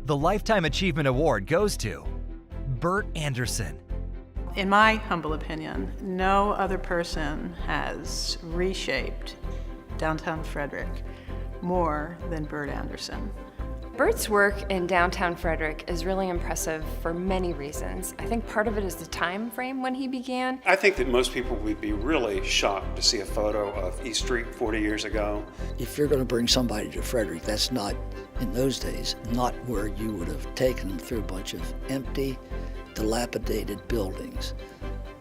The Lifetime Achievement Award goes to Bert Anderson. In my humble opinion, no other person has reshaped downtown Frederick more than Bert Anderson. Bert's work in downtown Frederick is really impressive for many reasons. I think part of it is the time frame when he began. I think that most people would be really shocked to see a photo of East Street 40 years ago. If you're going to bring somebody to Frederick, that's not, in those days, not where you would have taken them through a bunch of empty, dilapidated buildings.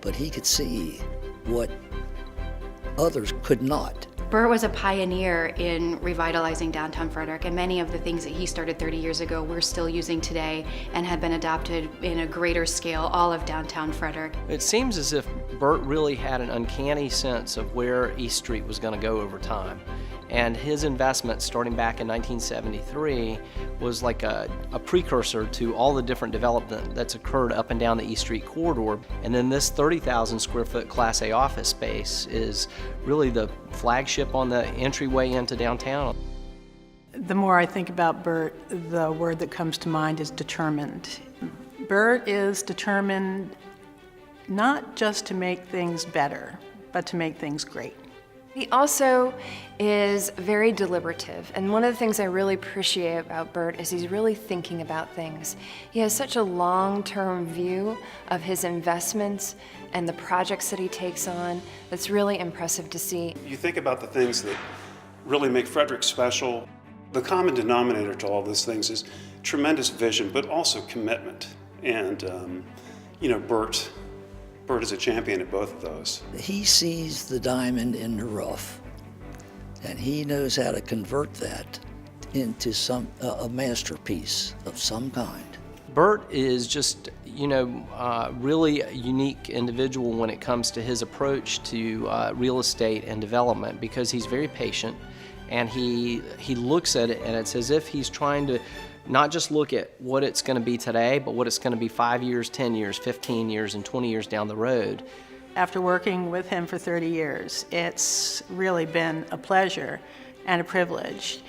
But he could see what others could not. Bert was a pioneer in revitalizing downtown Frederick, and many of the things that he started 30 years ago we're still using today and have been adopted in a greater scale all of downtown Frederick. It seems as if Bert really had an uncanny sense of where East Street was going to go over time. And his investment starting back in 1973 was like a precursor to all the different development that's occurred up and down the East Street corridor. And then this 30,000 square foot Class A office space is really the flagship on the entryway into downtown. The more I think about Bert, the word that comes to mind is determined. Bert is determined not just to make things better, but to make things great. He also is very deliberative, and one of the things I really appreciate about Bert is he's really thinking about things. He has such a long-term view of his investments and the projects that he takes on that's really impressive to see. You think about the things that really make Frederick special. The common denominator to all those things is tremendous vision, but also commitment. And, Bert is a champion at both of those. He sees the diamond in the rough, and he knows how to convert that into a masterpiece of some kind. Bert is just, really a unique individual when it comes to his approach to real estate and development, because he's very patient, and he looks at it and it's as if he's trying to not just look at what it's going to be today, but what it's going to be 5 years, 10 years, 15 years, and 20 years down the road. After working with him for 30 years, it's really been a pleasure and a privilege.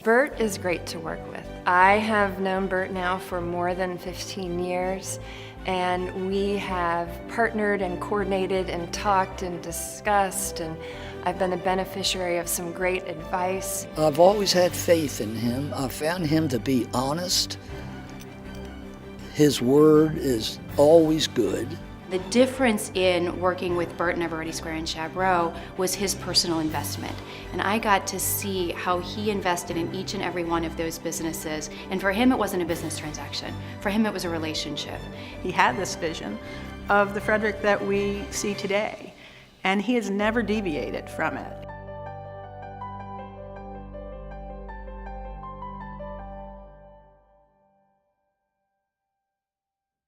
Bert is great to work with. I have known Bert now for more than 15 years, and we have partnered and coordinated and talked and discussed, and I've been a beneficiary of some great advice. I've always had faith in him. I found him to be honest. His word is always good. The difference in working with Bert in Eveready Square and Chabreau was his personal investment. And I got to see how he invested in each and every one of those businesses. And for him, it wasn't a business transaction. For him, it was a relationship. He had this vision of the Frederick that we see today, and he has never deviated from it.